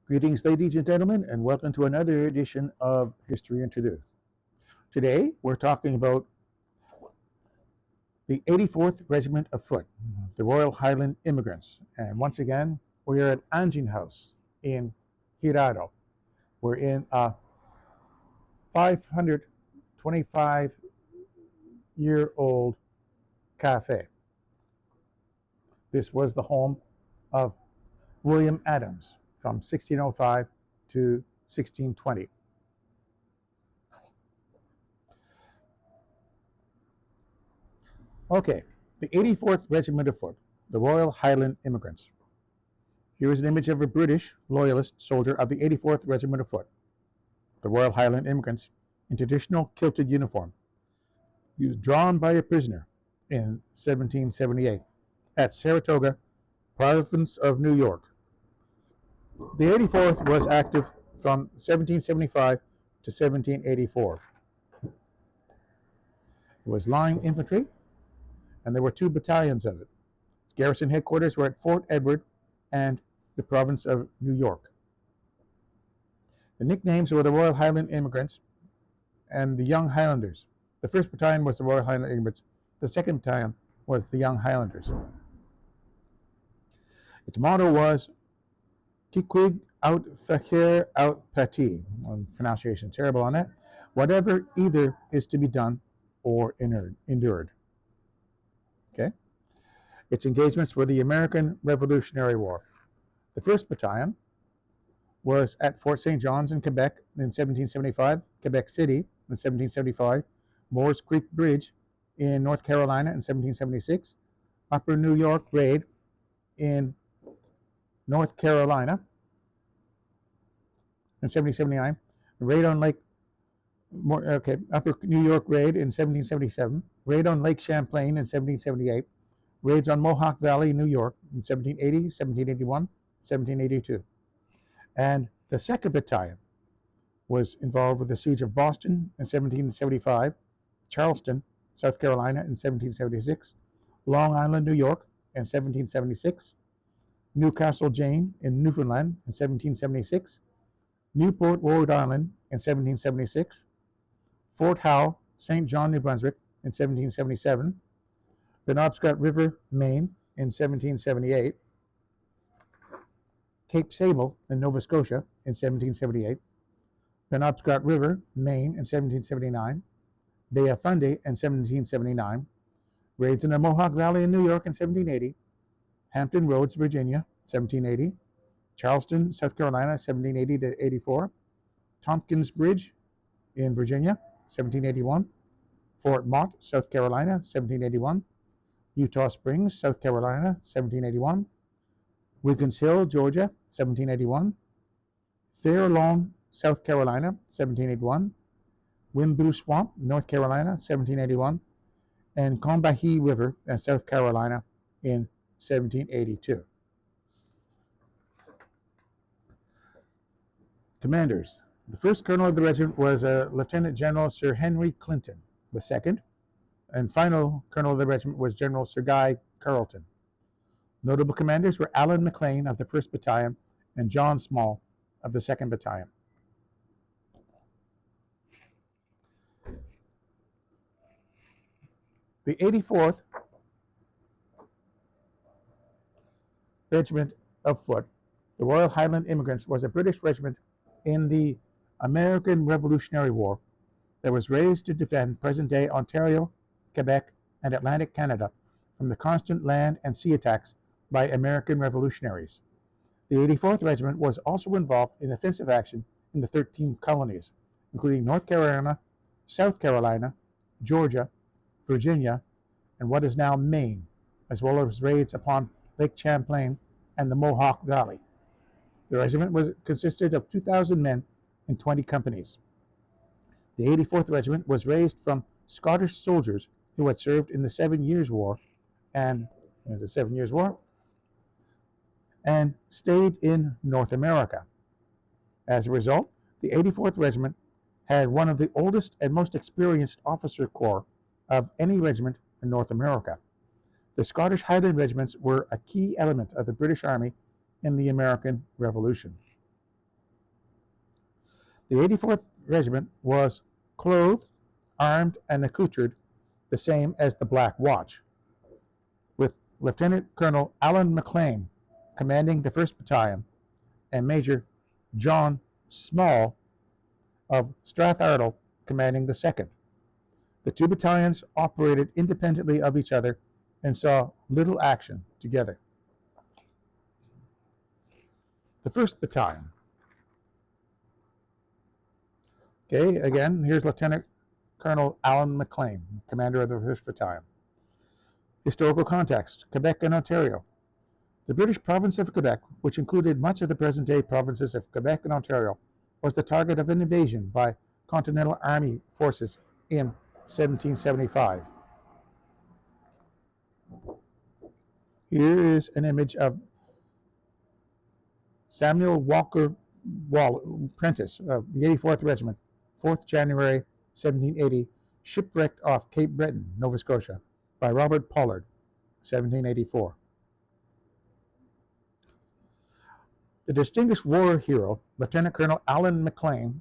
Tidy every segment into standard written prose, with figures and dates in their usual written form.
Greetings, ladies and gentlemen, and welcome to another edition of History Introduced. Today, we're talking about the 84th Regiment of Foot, the Royal Highland Immigrants. And once again, we are at Angin House in Hirado. We're in a 525-year-old cafe. This was the home of William Adams from 1605 to 1620. Okay, the 84th Regiment of Foot, the Royal Highland Immigrants. Here is an image of a British loyalist soldier of the 84th Regiment of Foot, the Royal Highland Immigrants, in traditional kilted uniform. He was drawn by a prisoner in 1778 at Saratoga, province of New York. The 84th was active from 1775 to 1784. It was line infantry, and there were two battalions of it. Its garrison headquarters were at Fort Edward and the province of New York. The nicknames were the Royal Highland Immigrants and the Young Highlanders. The first battalion was the Royal Highland Immigrants. The second battalion was the Young Highlanders. Its motto was Quiquig out facere out pati. Pronunciation terrible on that. Whatever either is to be done or endured. Okay. Its engagements were the American Revolutionary War. The first battalion was at Fort St. John's in Quebec in 1775, Quebec City in 1775, Moores Creek Bridge in North Carolina in 1776, Upper New York Raid in North Carolina in 1779, Raid on Lake Upper New York Raid in 1777, Raid on Lake Champlain in 1778, raids on Mohawk Valley, New York in 1780, 1781, 1782. And the second battalion was involved with the siege of Boston in 1775, Charleston, South Carolina in 1776, Long Island, New York in 1776, Newcastle Jane in Newfoundland in 1776, Newport, Rhode Island in 1776, Fort Howe, St. John, New Brunswick in 1777, Penobscot River, Maine in 1778, Cape Sable in Nova Scotia in 1778, Penobscot River, Maine in 1779, Bay of Fundy in 1779, raids in the Mohawk Valley in New York in 1780, Hampton Roads, Virginia, 1780, Charleston, South Carolina, 1780 to 84, Tompkins Bridge in Virginia, 1781, Fort Mott, South Carolina, 1781, Utah Springs, South Carolina, 1781, Wiggins Hill, Georgia, 1781, Fair Lawn, South Carolina, 1781, Wimbley Swamp, North Carolina, 1781, and Combahee River, South Carolina, in 1782. Commanders. The first colonel of the regiment was Lieutenant General Sir Henry Clinton. The second and final colonel of the regiment was General Sir Guy Carleton. Notable commanders were Alan McLean of the 1st Battalion and John Small of the 2nd Battalion. The 84th Regiment of Foot, the Royal Highland Immigrants, was a British regiment in the American Revolutionary War that was raised to defend present-day Ontario, Quebec, and Atlantic Canada from the constant land and sea attacks by American revolutionaries. The 84th Regiment was also involved in offensive action in the 13 colonies, including North Carolina, South Carolina, Georgia, Virginia, and what is now Maine, as well as raids upon Lake Champlain and the Mohawk Valley. The regiment consisted of 2,000 men in 20 companies. The 84th Regiment was raised from Scottish soldiers who had served in the 7 Years' War and stayed in North America. As a result, the 84th Regiment had one of the oldest and most experienced officer corps of any regiment in North America. The Scottish Highland regiments were a key element of the British Army in the American Revolution. The 84th Regiment was clothed, armed, and accoutred the same as the Black Watch, with Lieutenant Colonel Alan McLean commanding the 1st Battalion and Major John Small of Strathartle commanding the 2nd. The two battalions operated independently of each other and saw little action together. The 1st Battalion. Okay, again, here's Lieutenant Colonel Alan McLean, commander of the 1st Battalion. Historical context: Quebec and Ontario. The British province of Quebec, which included much of the present-day provinces of Quebec and Ontario, was the target of an invasion by Continental Army forces in 1775. Here is an image of Samuel Walker Prentice of the 84th Regiment, 4th January 1780, shipwrecked off Cape Breton, Nova Scotia, by Robert Pollard, 1784. The distinguished war hero, Lieutenant Colonel Alan McLean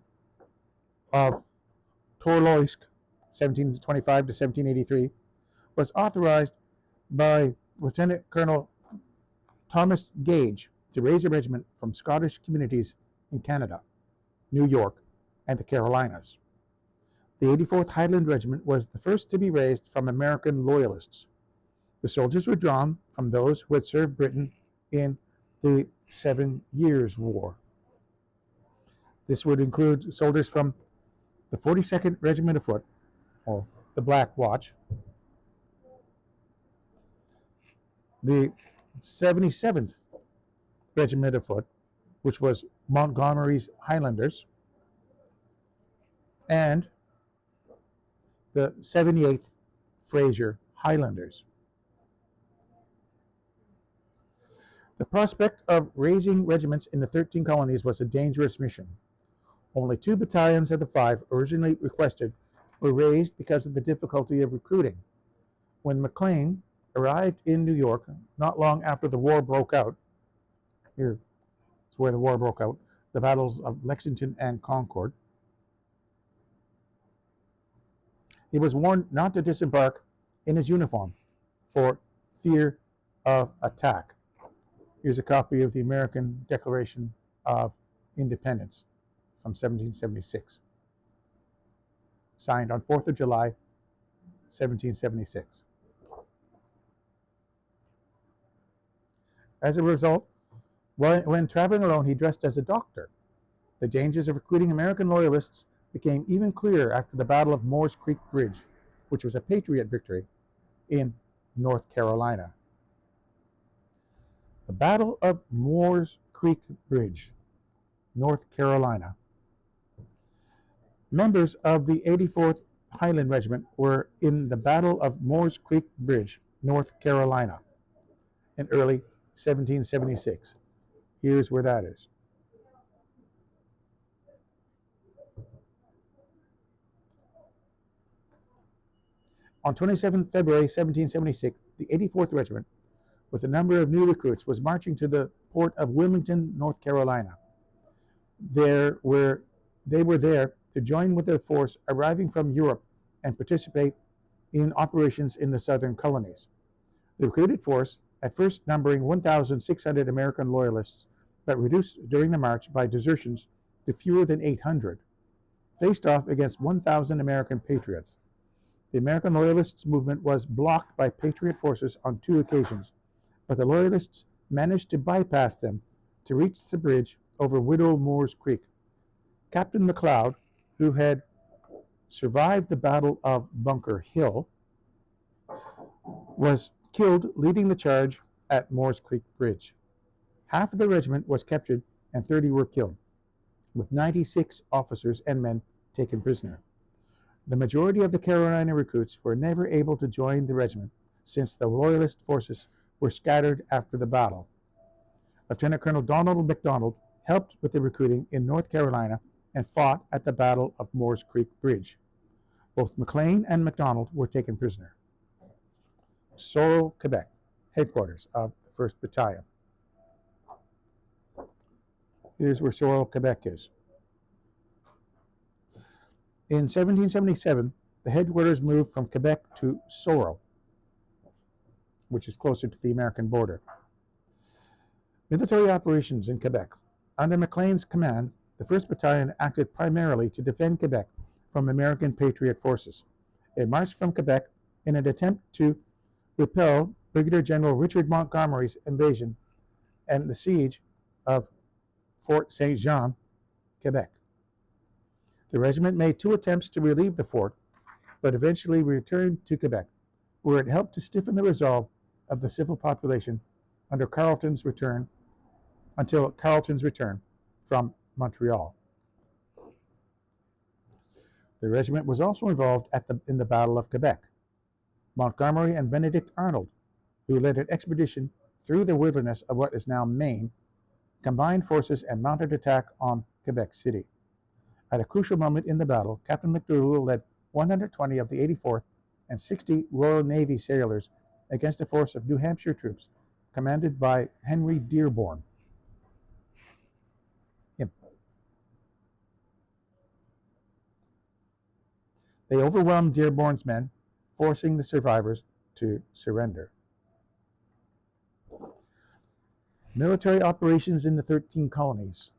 of Torloisk, 1725 to 1783, was authorized by Lieutenant Colonel Thomas Gage to raise a regiment from Scottish communities in Canada, New York, and the Carolinas. The 84th Highland Regiment was the first to be raised from American loyalists. The soldiers were drawn from those who had served Britain in the 7 Years' War. This would include soldiers from the 42nd Regiment of Foot, or the Black Watch, the 77th Regiment of Foot, which was Montgomery's Highlanders, and the 78th Fraser Highlanders. The prospect of raising regiments in the 13 colonies was a dangerous mission. Only 2 battalions of the 5 originally requested were raised because of the difficulty of recruiting. When McLean arrived in New York not long after the war broke out, here is where the war broke out, the battles of Lexington and Concord, he was warned not to disembark in his uniform for fear of attack. Here's a copy of the American Declaration of Independence from 1776, signed on 4th of July, 1776. As a result, when traveling alone, he dressed as a doctor. The dangers of recruiting American loyalists became even clearer after the Battle of Moores Creek Bridge, which was a Patriot victory in North Carolina. The Battle of Moores Creek Bridge, North Carolina. Members of the 84th Highland Regiment were in the Battle of Moores Creek Bridge, North Carolina, in early 1776. Here's where that is. On 27 February 1776, the 84th Regiment, with a number of new recruits, was marching to the port of Wilmington, North Carolina. They were there to join with their force arriving from Europe and participate in operations in the southern colonies. The recruited force, at first numbering 1,600 American loyalists, but reduced during the march by desertions to fewer than 800, faced off against 1,000 American patriots. The American Loyalists movement was blocked by Patriot forces on 2 occasions, but the Loyalists managed to bypass them to reach the bridge over Widow Moore's Creek. Captain McLeod, who had survived the Battle of Bunker Hill, was killed leading the charge at Moore's Creek Bridge. Half of the regiment was captured and 30 were killed, with 96 officers and men taken prisoner. The majority of the Carolina recruits were never able to join the regiment since the Loyalist forces were scattered after the battle. Lieutenant Colonel Donald MacDonald helped with the recruiting in North Carolina and fought at the Battle of Moore's Creek Bridge. Both McLean and MacDonald were taken prisoner. Sorel, Quebec, headquarters of the 1st Battalion. Here's where Sorel, Quebec is. In 1777, the headquarters moved from Quebec to Sorel, which is closer to the American border. Military operations in Quebec. Under Maclean's command, the 1st Battalion acted primarily to defend Quebec from American Patriot forces. It marched from Quebec in an attempt to repel Brigadier General Richard Montgomery's invasion and the siege of Fort Saint Jean, Quebec. The regiment made 2 attempts to relieve the fort, but eventually returned to Quebec, where it helped to stiffen the resolve of the civil population until Carleton's return from Montreal. The regiment was also involved in the Battle of Quebec. Montgomery and Benedict Arnold, who led an expedition through the wilderness of what is now Maine, combined forces and mounted attack on Quebec City. At a crucial moment in the battle, Captain McDougall led 120 of the 84th and 60 Royal Navy sailors against a force of New Hampshire troops commanded by Henry Dearborn. They overwhelmed Dearborn's men, forcing the survivors to surrender. Military operations in the 13 colonies.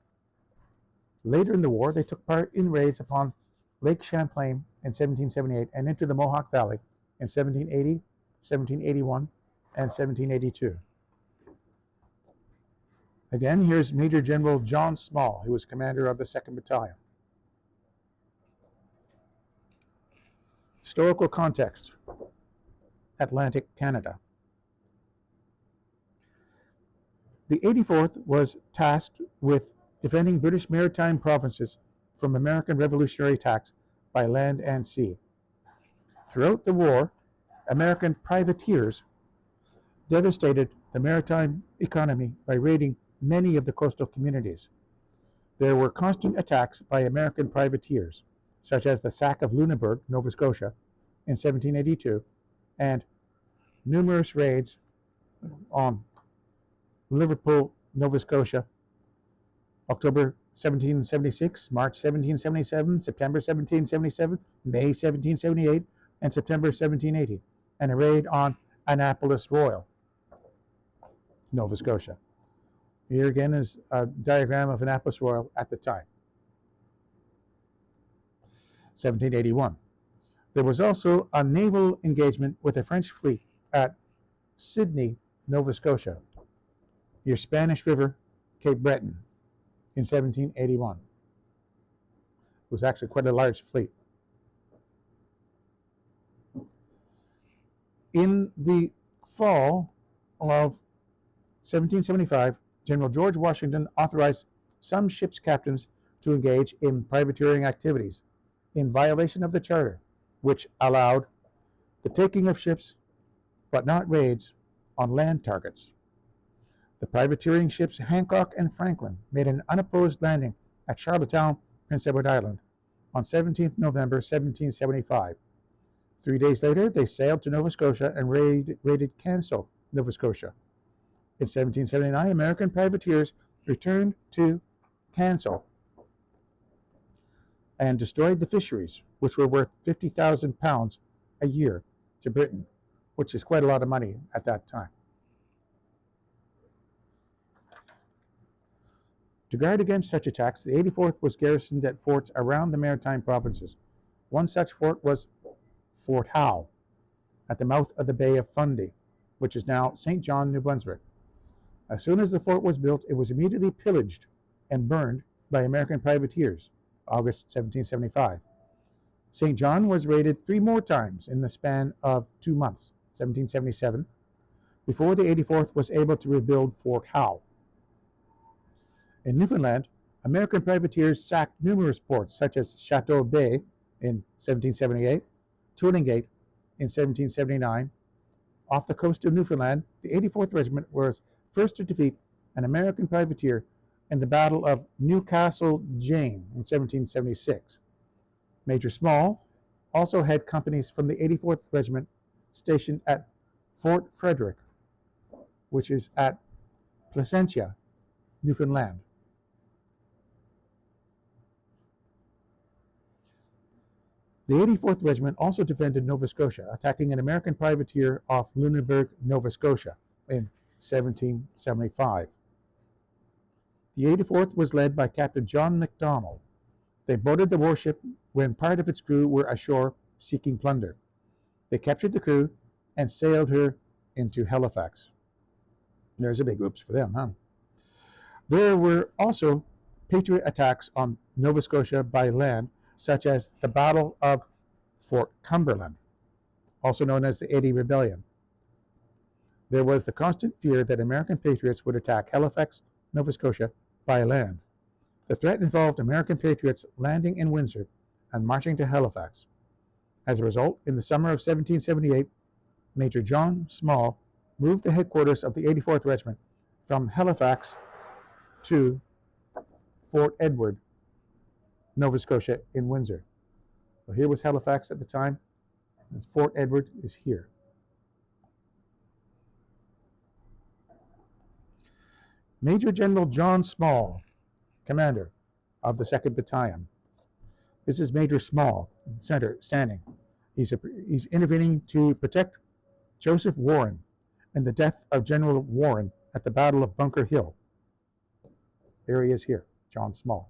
Later in the war, they took part in raids upon Lake Champlain in 1778 and into the Mohawk Valley in 1780, 1781, and 1782. Again, here's Major General John Small, who was commander of the 2nd Battalion. Historical context. Atlantic Canada. The 84th was tasked with defending British maritime provinces from American Revolutionary attacks by land and sea. Throughout the war, American privateers devastated the maritime economy by raiding many of the coastal communities. There were constant attacks by American privateers, such as the sack of Lunenburg, Nova Scotia, in 1782, and numerous raids on Liverpool, Nova Scotia, October 1776, March 1777, September 1777, May 1778, and September 1780, and a raid on Annapolis Royal, Nova Scotia. Here again is a diagram of Annapolis Royal at the time. 1781. There was also a naval engagement with the French fleet at Sydney, Nova Scotia, near Spanish River, Cape Breton, in 1781. It was actually quite a large fleet. In the fall of 1775, General George Washington authorized some ships' captains to engage in privateering activities in violation of the charter, which allowed the taking of ships, but not raids, on land targets. The privateering ships Hancock and Franklin made an unopposed landing at Charlottetown, Prince Edward Island, on 17th November 1775. 3 days later, they sailed to Nova Scotia and raided Canso, Nova Scotia. In 1779, American privateers returned to Canso and destroyed the fisheries, which were worth £50,000 a year to Britain, which is quite a lot of money at that time. To guard against such attacks, the 84th was garrisoned at forts around the maritime provinces. One such fort was Fort Howe, at the mouth of the Bay of Fundy, which is now St. John, New Brunswick. As soon as the fort was built, it was immediately pillaged and burned by American privateers, August 1775. St. John was raided 3 more times in the span of 2 months, 1777, before the 84th was able to rebuild Fort Howe. In Newfoundland, American privateers sacked numerous ports, such as Chateau Bay in 1778, Tullingate in 1779. Off the coast of Newfoundland, the 84th Regiment was first to defeat an American privateer in the Battle of Newcastle Jane in 1776. Major Small also had companies from the 84th Regiment stationed at Fort Frederick, which is at Placentia, Newfoundland. The 84th Regiment also defended Nova Scotia, attacking an American privateer off Lunenburg, Nova Scotia in 1775. The 84th was led by Captain John MacDonald. They boarded the warship when part of its crew were ashore seeking plunder. They captured the crew and sailed her into Halifax. There's a big oops for them, huh? There were also Patriot attacks on Nova Scotia by land, such as the Battle of Fort Cumberland, also known as the 80 Rebellion. There was the constant fear that American patriots would attack Halifax, Nova Scotia, by land. The threat involved American patriots landing in Windsor and marching to Halifax. As a result, in the summer of 1778, Major John Small moved the headquarters of the 84th Regiment from Halifax to Fort Edward, Nova Scotia in Windsor. So here was Halifax at the time, and Fort Edward is here. Major General John Small, commander of the 2nd Battalion. This is Major Small in the center, standing. He's intervening to protect Joseph Warren and the death of General Warren at the Battle of Bunker Hill. There he is here, John Small.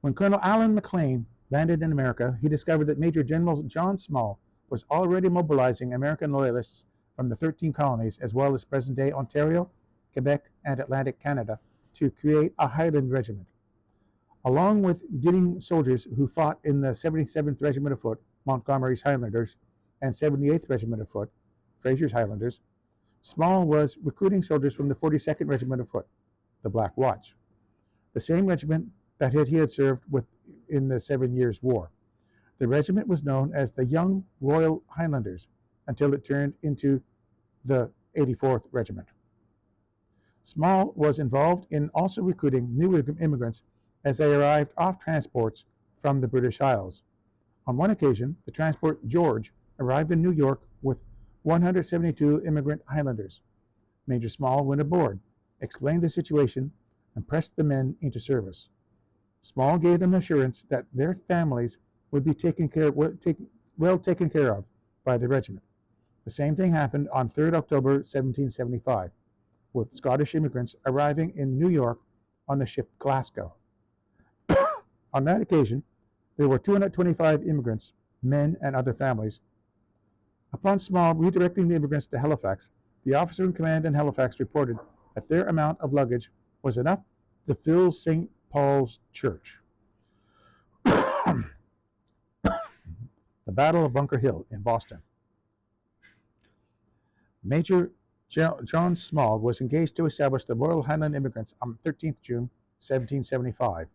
When Colonel Allen McLean landed in America, he discovered that Major General John Small was already mobilizing American loyalists from the 13 colonies, as well as present-day Ontario, Quebec, and Atlantic Canada, to create a Highland Regiment. Along with getting soldiers who fought in the 77th Regiment of Foot, Montgomery's Highlanders, and 78th Regiment of Foot, Fraser's Highlanders, Small was recruiting soldiers from the 42nd Regiment of Foot, the Black Watch, the same regiment that he had served with in the 7 Years' War. The regiment was known as the Young Royal Highlanders until it turned into the 84th Regiment. Small was involved in also recruiting new immigrants as they arrived off transports from the British Isles. On one occasion, the transport George arrived in New York with 172 immigrant Highlanders. Major Small went aboard, explained the situation, and pressed the men into service. Small gave them assurance that their families would be well taken care of by the regiment. The same thing happened on 3rd October 1775, with Scottish immigrants arriving in New York on the ship Glasgow. On that occasion, there were 225 immigrants, men and other families. Upon Small redirecting the immigrants to Halifax, the officer in command in Halifax reported that their amount of luggage was enough to fill St. Paul's Church. The Battle of Bunker Hill in Boston. Major John Small was engaged to establish the Royal Highland Immigrants on 13th June 1775.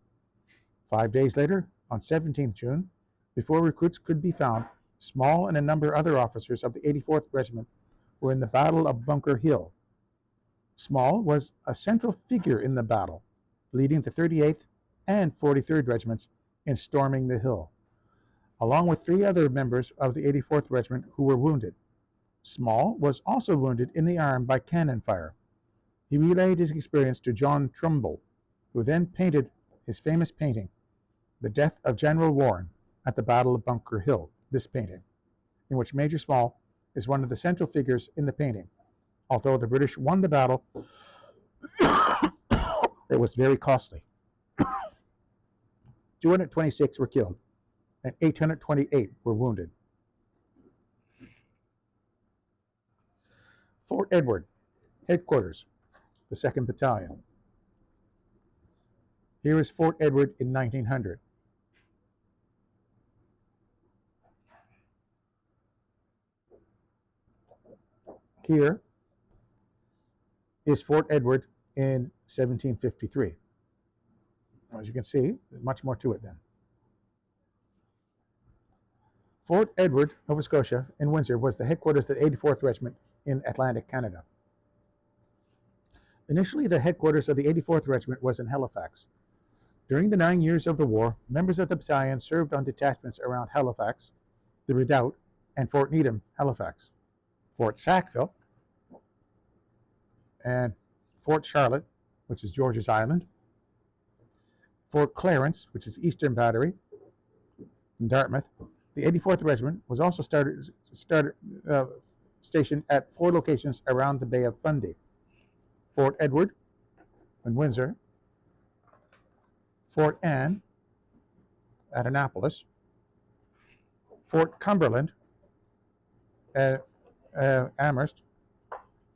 5 days later, on 17th June, before recruits could be found, Small and a number of other officers of the 84th Regiment were in the Battle of Bunker Hill. Small was a central figure in the battle, leading the 38th and 43rd Regiments in storming the hill, along with 3 other members of the 84th Regiment who were wounded. Small was also wounded in the arm by cannon fire. He relayed his experience to John Trumbull, who then painted his famous painting, The Death of General Warren at the Battle of Bunker Hill, this painting, in which Major Small is one of the central figures in the painting. Although the British won the battle, it was very costly. 226 were killed, and 828 were wounded. Fort Edward, headquarters, the 2nd Battalion. Here is Fort Edward in 1900. Here is Fort Edward in 1753. As you can see, there's much more to it then. Fort Edward, Nova Scotia, in Windsor was the headquarters of the 84th Regiment in Atlantic Canada. Initially, the headquarters of the 84th Regiment was in Halifax. During the 9 years of the war, members of the battalion served on detachments around Halifax, the Redoubt, and Fort Needham, Halifax, Fort Sackville, and Fort Charlotte, which is George's Island, Fort Clarence, which is Eastern Battery in Dartmouth. The 84th Regiment was also stationed at 4 locations around the Bay of Fundy. Fort Edward in Windsor, Fort Anne at Annapolis, Fort Cumberland at Amherst,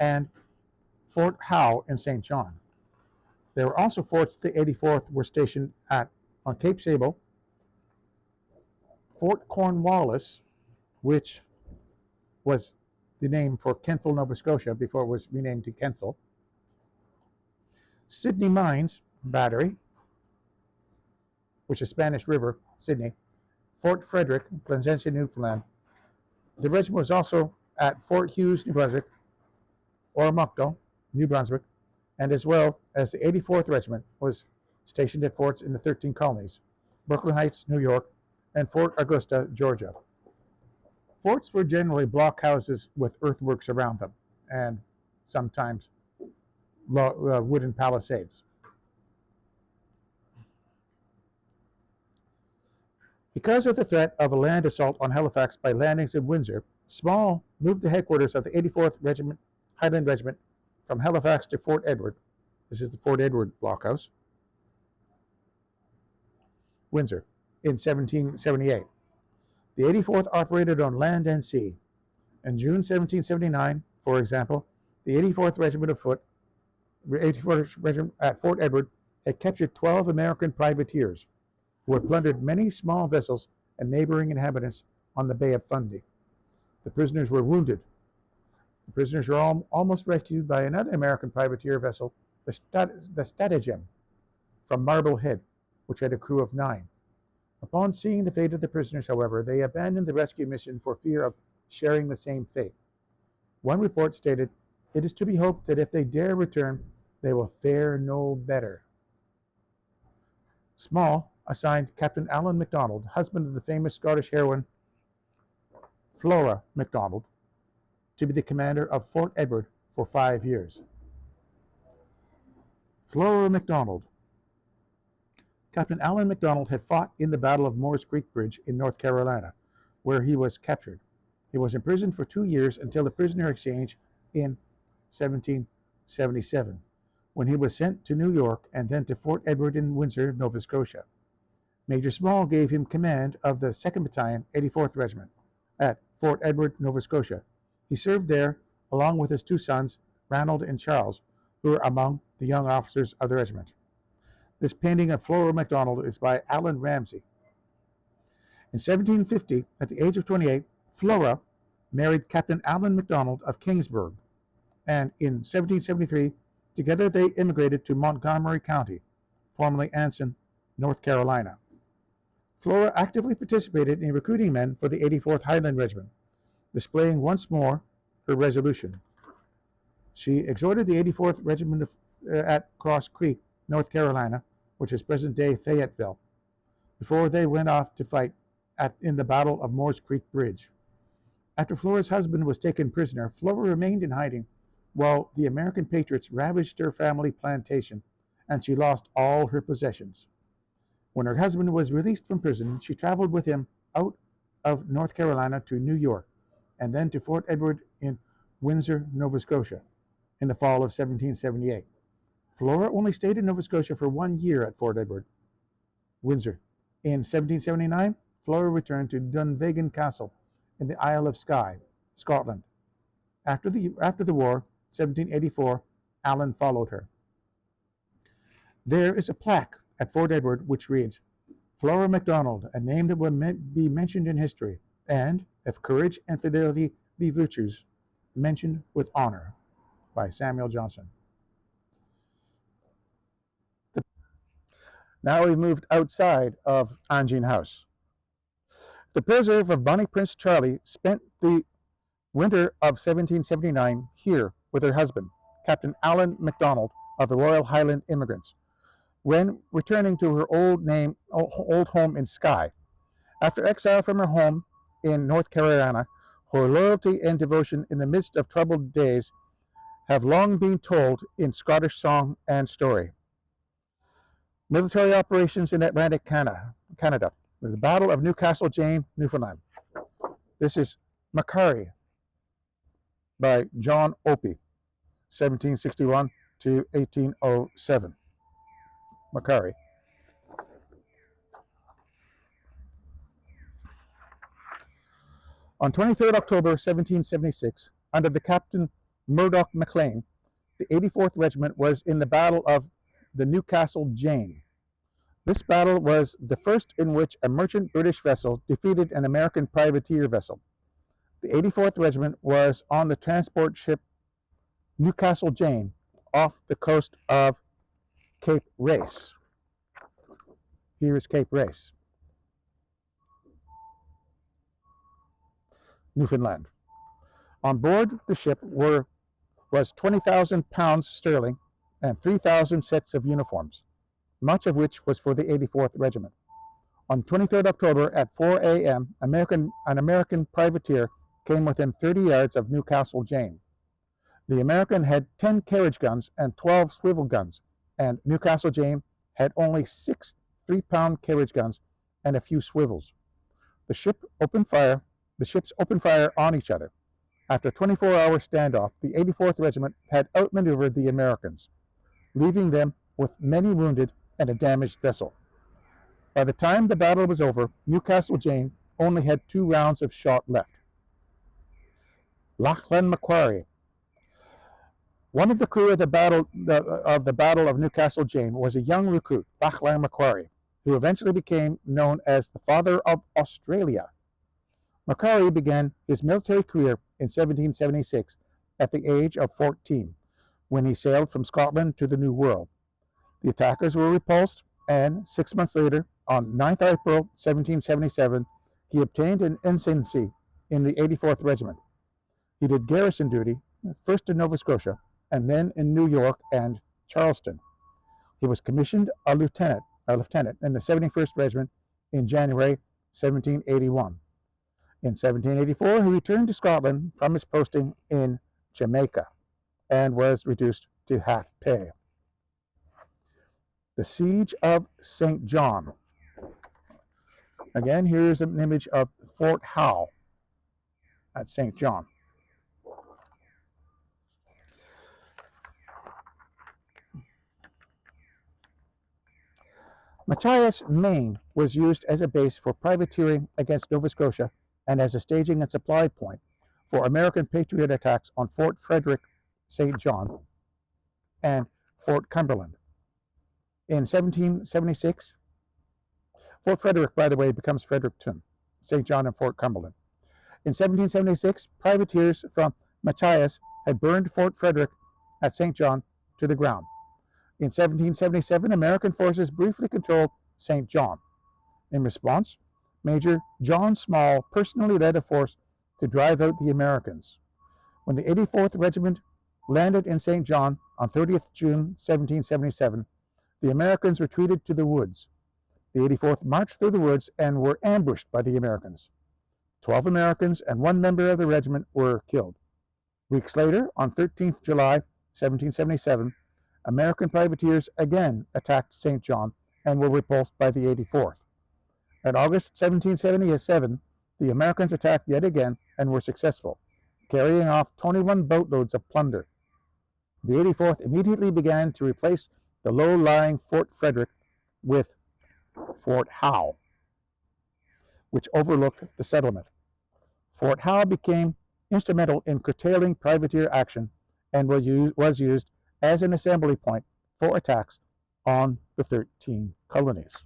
and Fort Howe in St. John. There were also forts the 84th were stationed at on Cape Sable, Fort Cornwallis, which was the name for Kentville, Nova Scotia, before it was renamed to Kentville, Sydney Mines Battery, which is Spanish River, Sydney, Fort Frederick, Placentia, Newfoundland. The regiment was also at Fort Hughes, New Brunswick, Oromocto, New Brunswick, and as well as the 84th Regiment was stationed at forts in the 13 Colonies, Brooklyn Heights, New York, and Fort Augusta, Georgia. Forts were generally blockhouses with earthworks around them, and sometimes wooden palisades. Because of the threat of a land assault on Halifax by landings in Windsor, Small moved the headquarters of the 84th Regiment, Highland Regiment, from Halifax to Fort Edward. This is the Fort Edward blockhouse, Windsor, in 1778. The 84th operated on land and sea. In June 1779, for example, the 84th Regiment of Foot, 84th Regiment at Fort Edward, had captured 12 American privateers who had plundered many small vessels and neighboring inhabitants on the Bay of Fundy. The prisoners were wounded. The prisoners were almost rescued by another American privateer vessel, the Stratagem, from Marblehead, which had a crew of 9. Upon seeing the fate of the prisoners, however, they abandoned the rescue mission for fear of sharing the same fate. One report stated, "It is to be hoped that if they dare return, they will fare no better." Small assigned Captain Alan MacDonald, husband of the famous Scottish heroine Flora MacDonald, to be the commander of Fort Edward for 5 years. Flora MacDonald. Captain Alan MacDonald had fought in the Battle of Moores Creek Bridge in North Carolina, where he was captured. He was imprisoned for 2 years until the prisoner exchange in 1777, when he was sent to New York and then to Fort Edward in Windsor, Nova Scotia. Major Small gave him command of the 2nd Battalion, 84th Regiment, at Fort Edward, Nova Scotia. He served there along with his 2 sons, Ranald and Charles, who were among the young officers of the regiment. This painting of Flora MacDonald is by Alan Ramsay. In 1750, at the age of 28, Flora married Captain Alan MacDonald of Kingsburg, and in 1773, together they immigrated to Montgomery County, formerly Anson, North Carolina. Flora actively participated in recruiting men for the 84th Highland Regiment, displaying once more her resolution. She exhorted the 84th Regiment at Cross Creek, North Carolina, which is present-day Fayetteville, before they went off to fight in the Battle of Moores Creek Bridge. After Flora's husband was taken prisoner, Flora remained in hiding while the American patriots ravaged her family plantation, and she lost all her possessions. When her husband was released from prison, she traveled with him out of North Carolina to New York, and then to Fort Edward in Windsor, Nova Scotia, in the fall of 1778. Flora only stayed in Nova Scotia for 1 year at Fort Edward, Windsor. In 1779, Flora returned to Dunvegan Castle in the Isle of Skye, Scotland. After the war, 1784, Allen followed her. There is a plaque at Fort Edward which reads, "Flora MacDonald, a name that will be mentioned in history, and, if courage and fidelity be virtues, mentioned with honor," by Samuel Johnson. Now we've moved outside of Angine House. The preserve of Bonnie Prince Charlie spent the winter of 1779 here with her husband, Captain Alan MacDonald of the Royal Highland Immigrants, when returning to her old home in Skye. After exile from her home in North Carolina, her loyalty and devotion in the midst of troubled days have long been told in Scottish song and story. Military operations in Atlantic Canada. The Battle of Newcastle Jane, Newfoundland. This is Macquarie by John Opie, 1761 to 1807. Macquarie. On 23rd October 1776, under the Captain Murdoch Maclean, the 84th Regiment was in the Battle of the Newcastle Jane. This battle was the first in which a merchant British vessel defeated an American privateer vessel. The 84th Regiment was on the transport ship Newcastle Jane off the coast of Cape Race. Here is Cape Race, Newfoundland. On board the ship was 20,000 pounds sterling and 3,000 sets of uniforms, much of which was for the 84th Regiment. On 23rd October at 4 a.m., an American privateer came within 30 yards of Newcastle Jane. The American had 10 carriage guns and 12 swivel guns, and Newcastle Jane had only 6 3-pound carriage guns and a few swivels. The ships opened fire on each other. After a 24-hour standoff, the 84th Regiment had outmaneuvered the Americans, leaving them with many wounded and a damaged vessel. By the time the battle was over, Newcastle Jane only had 2 rounds of shot left. Lachlan Macquarie. One of the crew of the Battle of Newcastle Jane was a young recruit, Lachlan Macquarie, who eventually became known as the Father of Australia. Macquarie began his military career in 1776 at the age of 14, when he sailed from Scotland to the New World. The attackers were repulsed, and 6 months later, on 9th April 1777, he obtained an ensigncy in the 84th Regiment. He did garrison duty, first in Nova Scotia, and then in New York and Charleston. He was commissioned a lieutenant in the 71st Regiment in January 1781. In 1784, he returned to Scotland from his posting in Jamaica and was reduced to half pay. The Siege of St. John. Again, here's an image of Fort Howe at St. John. Machias, Maine was used as a base for privateering against Nova Scotia and as a staging and supply point for American Patriot attacks on Fort Frederick, St. John, and Fort Cumberland. In 1776, Fort Frederick, by the way, becomes Fredericton, St. John, and Fort Cumberland. In 1776, privateers from Machias had burned Fort Frederick at St. John to the ground. In 1777, American forces briefly controlled St. John. In response, Major John Small personally led a force to drive out the Americans. When the 84th Regiment landed in St. John on 30th June 1777, the Americans retreated to the woods. The 84th marched through the woods and were ambushed by the Americans. 12 Americans and 1 member of the regiment were killed. Weeks later, on 13th July 1777, American privateers again attacked St. John and were repulsed by the 84th. In August 1777, the Americans attacked yet again and were successful, carrying off 21 boatloads of plunder. The 84th immediately began to replace the low-lying Fort Frederick with Fort Howe, which overlooked the settlement. Fort Howe became instrumental in curtailing privateer action and was used as an assembly point for attacks on the 13 colonies.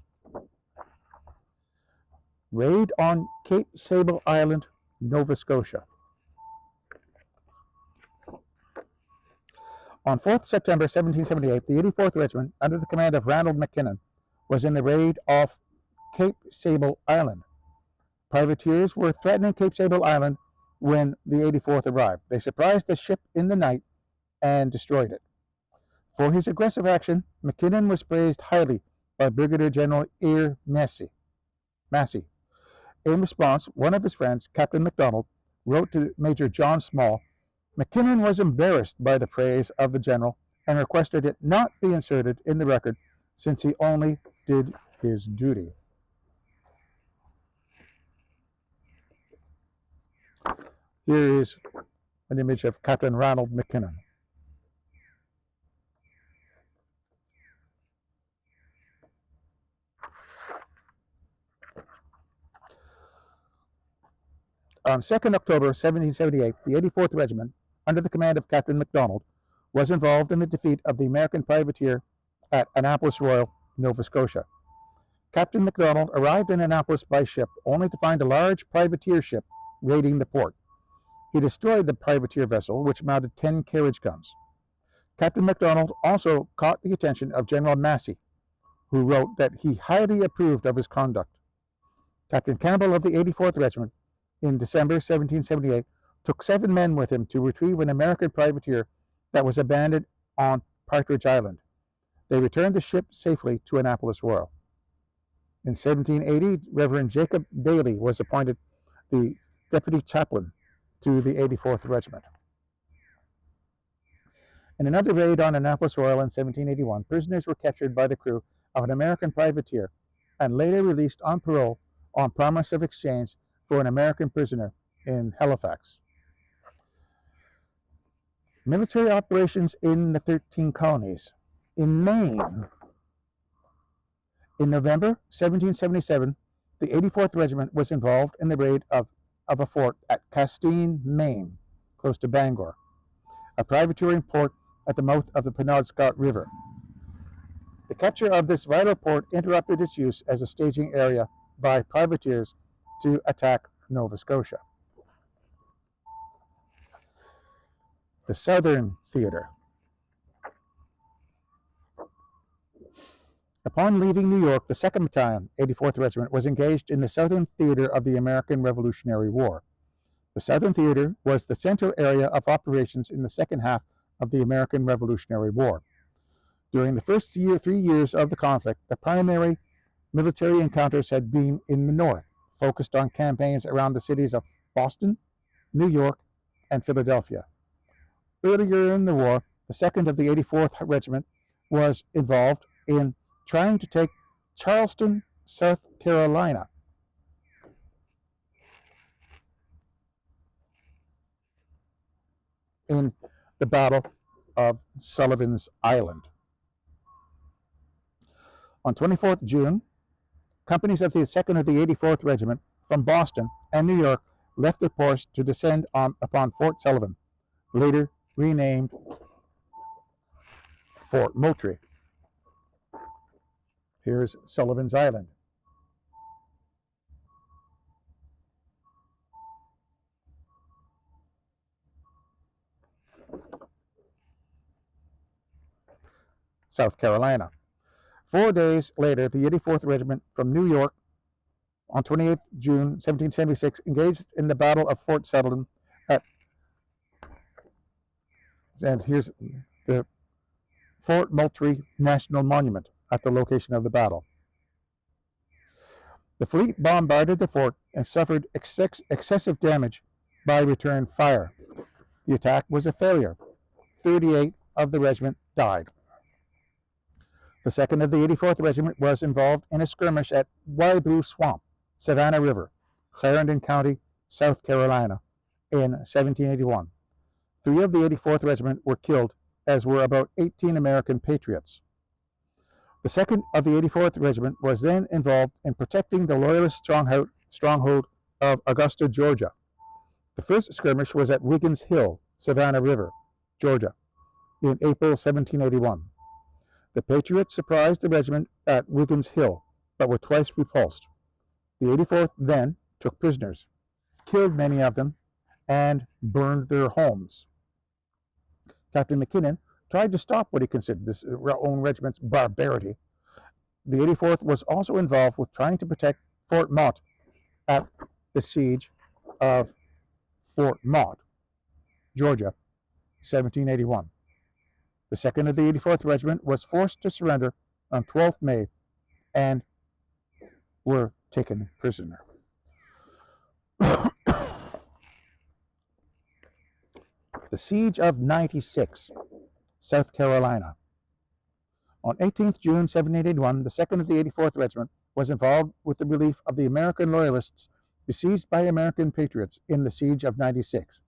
Raid on Cape Sable Island, Nova Scotia. On 4th September 1778, the 84th Regiment, under the command of Ranald McKinnon, was in the raid off Cape Sable Island. Privateers were threatening Cape Sable Island when the 84th arrived. They surprised the ship in the night and destroyed it. For his aggressive action, McKinnon was praised highly by Brigadier General Eyre Massey. In response, one of his friends, Captain MacDonald, wrote to Major John Small, "McKinnon was embarrassed by the praise of the general and requested it not be inserted in the record since he only did his duty. Here is an image of Captain Ronald McKinnon. On 2nd October 1778, the 84th Regiment, under the command of Captain MacDonald, was involved in the defeat of the American privateer at Annapolis Royal, Nova Scotia. Captain MacDonald arrived in Annapolis by ship only to find a large privateer ship raiding the port. He destroyed the privateer vessel, which mounted 10 carriage guns. Captain MacDonald also caught the attention of General Massey, who wrote that he highly approved of his conduct. Captain Campbell of the 84th Regiment, in December 1778, took 7 men with him to retrieve an American privateer that was abandoned on Partridge Island. They returned the ship safely to Annapolis Royal. In 1780, Reverend Jacob Daly was appointed the deputy chaplain to the 84th Regiment. In another raid on Annapolis Royal in 1781, prisoners were captured by the crew of an American privateer and later released on parole on promise of exchange for an American prisoner in Halifax. Military operations in the 13 Colonies. In Maine, in November 1777, the 84th Regiment was involved in the raid of a fort at Castine, Maine, close to Bangor, a privateering port at the mouth of the Penobscot River. The capture of this vital port interrupted its use as a staging area by privateers to attack Nova Scotia. The Southern Theater. Upon leaving New York, the 2nd Battalion, 84th Regiment, was engaged in the Southern Theater of the American Revolutionary War. The Southern Theater was the central area of operations in the second half of the American Revolutionary War. During the first 3 years of the conflict, the primary military encounters had been in the north, focused on campaigns around the cities of Boston, New York, and Philadelphia. Earlier in the war, the 2nd of the 84th Regiment was involved in trying to take Charleston, South Carolina. In the Battle of Sullivan's Island. On 24th June, companies of the 2nd of the 84th Regiment from Boston and New York left their posts to descend upon Fort Sullivan, later renamed Fort Moultrie. Here's Sullivan's Island. South Carolina. 4 days later, the 84th Regiment from New York, on 28th June 1776, engaged in the Battle of Fort Sullivan and here's the Fort Moultrie National Monument at the location of the battle. The fleet bombarded the fort and suffered excessive damage by return fire. The attack was a failure. 38 of the regiment died. The 2nd of the 84th Regiment was involved in a skirmish at Waibu Swamp, Savannah River, Clarendon County, South Carolina, in 1781. 3 of the 84th Regiment were killed, as were about 18 American patriots. The 2nd of the 84th Regiment was then involved in protecting the Loyalist stronghold of Augusta, Georgia. The first skirmish was at Wiggins Hill, Savannah River, Georgia, in April 1781. The Patriots surprised the regiment at Wiggins Hill, but were twice repulsed. The 84th then took prisoners, killed many of them, and burned their homes. Captain McKinnon tried to stop what he considered his own regiment's barbarity. The 84th was also involved with trying to protect Fort Mott at the siege of Fort Mott, Georgia, 1781. The 2nd of the 84th Regiment was forced to surrender on 12th May and were taken prisoner. The Siege of 96, South Carolina. On 18th June 1781, the 2nd of the 84th Regiment was involved with the relief of the American Loyalists besieged by American patriots in the Siege of 96.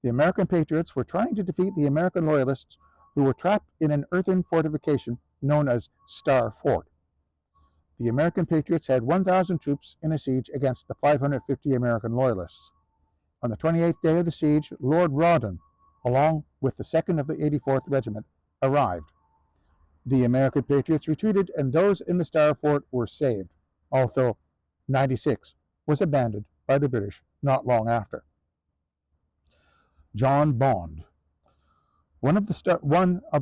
The American patriots were trying to defeat the American Loyalists who were trapped in an earthen fortification known as Star Fort. The American patriots had 1,000 troops in a siege against the 550 American Loyalists. On the 28th day of the siege, Lord Rawdon, along with the 2nd of the 84th Regiment, arrived. The American patriots retreated, and those in the Star Fort were saved, although 96 was abandoned by the British not long after. John Bond. One of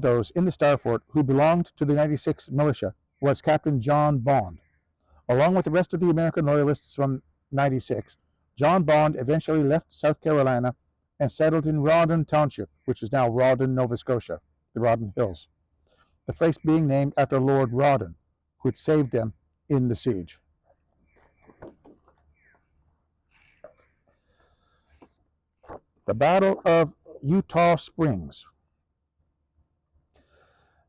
those in the Star Fort who belonged to the 96 militia was Captain John Bond. Along with the rest of the American Loyalists from 96, John Bond eventually left South Carolina and settled in Rawdon Township, which is now Rawdon, Nova Scotia, the Rawdon Hills, the place being named after Lord Rawdon, who had saved them in the siege. The Battle of Eutaw Springs.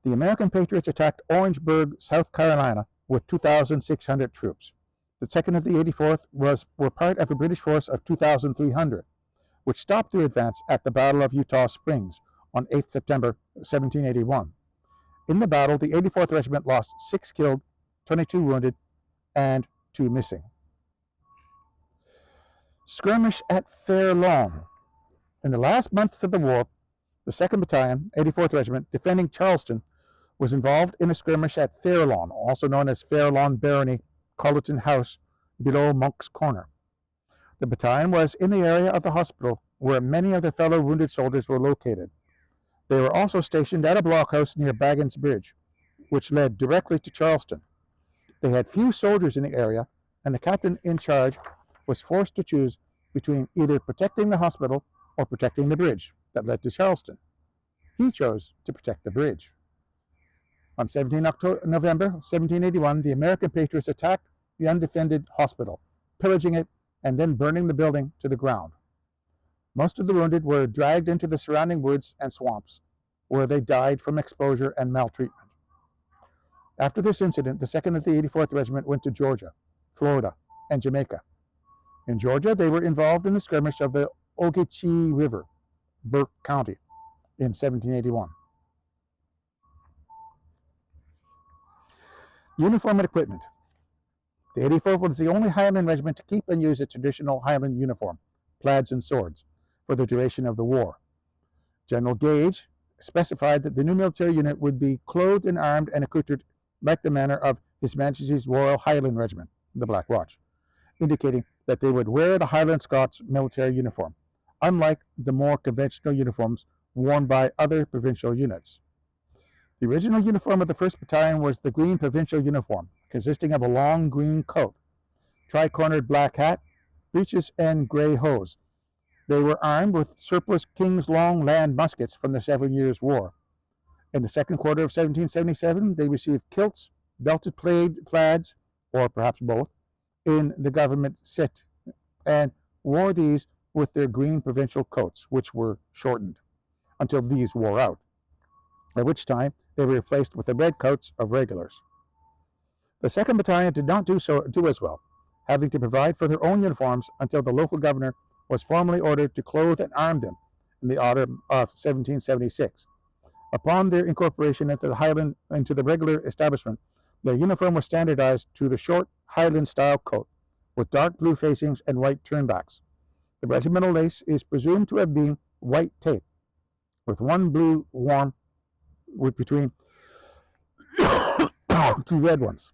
The American patriots attacked Orangeburg, South Carolina, with 2,600 troops. The 2nd of the 84th were part of a British force of 2,300, which stopped their advance at the Battle of Eutaw Springs on 8 September 1781. In the battle, the 84th Regiment lost 6 killed, 22 wounded, and 2 missing. Skirmish at Fair Lawn. In the last months of the war, the 2nd Battalion, 84th Regiment, defending Charleston, was involved in a skirmish at Fair Lawn, also known as Fair Lawn Barony, Culleton House, below Monk's Corner. The battalion was in the area of the hospital where many of their fellow wounded soldiers were located. They were also stationed at a blockhouse near Baggins Bridge, which led directly to Charleston. They had few soldiers in the area, and the captain in charge was forced to choose between either protecting the hospital or protecting the bridge that led to Charleston. He chose to protect the bridge. On 17 November 1781, the American patriots attacked the undefended hospital, pillaging it and then burning the building to the ground. Most of the wounded were dragged into the surrounding woods and swamps, where they died from exposure and maltreatment. After this incident, the 2nd of the 84th Regiment went to Georgia, Florida, and Jamaica. In Georgia, they were involved in the skirmish of the Ogeechee River, Burke County, in 1781. Uniform and equipment. The 84th was the only Highland regiment to keep and use its traditional Highland uniform, plaids and swords, for the duration of the war. General Gage specified that the new military unit would be clothed and armed and accoutred like the manner of His Majesty's Royal Highland Regiment, the Black Watch, indicating that they would wear the Highland Scots military uniform, unlike the more conventional uniforms worn by other provincial units. The original uniform of the 1st Battalion was the green provincial uniform, consisting of a long green coat, tri-cornered black hat, breeches, and gray hose. They were armed with surplus King's Long Land muskets from the 7 Years' War. In the second quarter of 1777, they received kilts, belted plaids, or perhaps both, in the government cit, and wore these with their green provincial coats, which were shortened, until these wore out, at which time they were replaced with the red coats of regulars. The 2nd Battalion did not do as well, having to provide for their own uniforms until the local governor was formally ordered to clothe and arm them in the autumn of 1776. Upon their incorporation into the regular establishment, their uniform was standardized to the short Highland-style coat, with dark blue facings and white turnbacks. The regimental lace is presumed to have been white tape, with one blue warm between 2 red ones.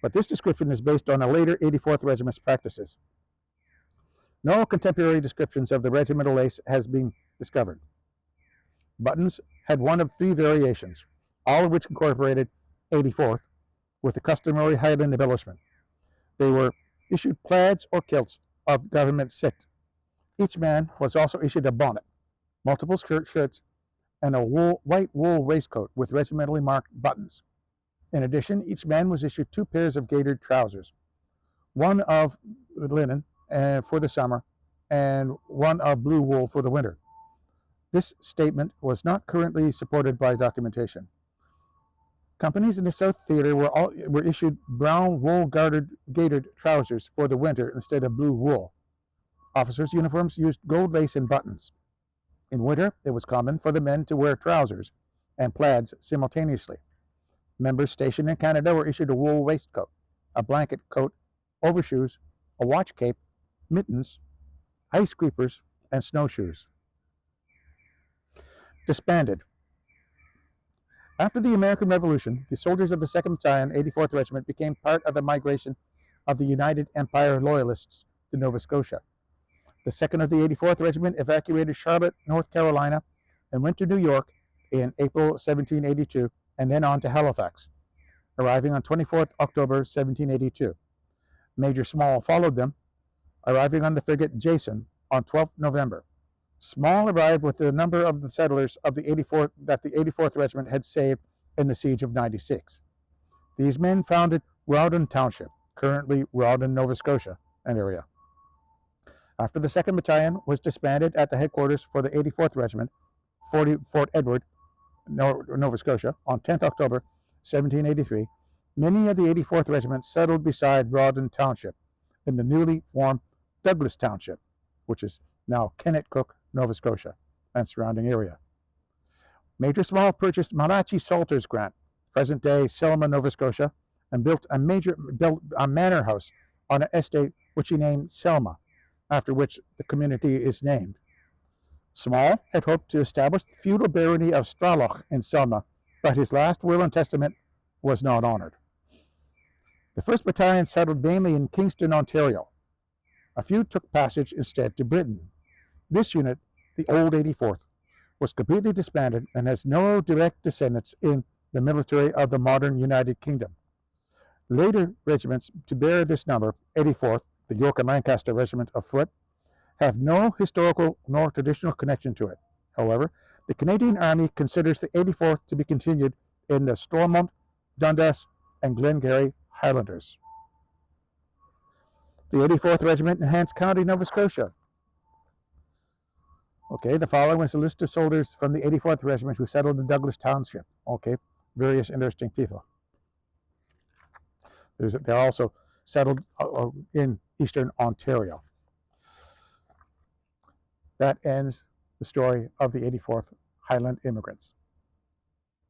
But this description is based on a later 84th Regiment's practices. No contemporary descriptions of the regimental lace has been discovered. Buttons had one of 3 variations, all of which incorporated 84th with the customary Highland embellishment. They were issued plaids or kilts of government cit. Each man was also issued a bonnet, multiple shirts, and a white wool waistcoat with regimentally marked buttons. In addition, each man was issued 2 pairs of gaitered trousers, one of linen for the summer and one of blue wool for the winter. This statement was not currently supported by documentation. Companies in the South Theater were issued brown wool-gaitered trousers for the winter instead of blue wool. Officers' uniforms used gold lace and buttons. In winter, it was common for the men to wear trousers and plaids simultaneously. Members stationed in Canada were issued a wool waistcoat, a blanket coat, overshoes, a watch cape, mittens, ice creepers, and snowshoes. Disbanded. After the American Revolution, the soldiers of the 2nd Battalion, 84th Regiment, became part of the migration of the United Empire Loyalists to Nova Scotia. The 2nd of the 84th Regiment evacuated Charlotte, North Carolina, and went to New York in April 1782, and then on to Halifax, arriving on 24th October 1782. Major Small followed them, arriving on the frigate Jason on 12th November. Small arrived with the number of the settlers of the 84th Regiment had saved in the Siege of 96. These men founded Rawdon Township, currently Rawdon, Nova Scotia, an area. After the 2nd Battalion was disbanded at the headquarters for the 84th Regiment, Fort Edward, Nova Scotia, on 10th October 1783, many of the 84th Regiment settled beside Rawdon Township in the newly formed Douglas Township, which is now Kennetcook, Nova Scotia, and surrounding area. Major Small purchased Malachi Salters Grant, present-day Selma, Nova Scotia, and built a manor house on an estate which he named Selma, after which the community is named. Small had hoped to establish the feudal barony of Straloch in Selma, but his last will and testament was not honored. The 1st Battalion settled mainly in Kingston, Ontario. A few took passage instead to Britain. This unit, the old 84th, was completely disbanded and has no direct descendants in the military of the modern United Kingdom. Later regiments to bear this number, 84th, the York and Lancaster Regiment of Foot, have no historical nor traditional connection to it. However, the Canadian Army considers the 84th to be continued in the Stormont, Dundas, and Glengarry Highlanders. The 84th Regiment in Hants County, Nova Scotia. Okay, the following is a list of soldiers from the 84th Regiment who settled in Douglas Township. Okay, various interesting people. They're also settled in Eastern Ontario. That ends the story of the 84th Highland Immigrants.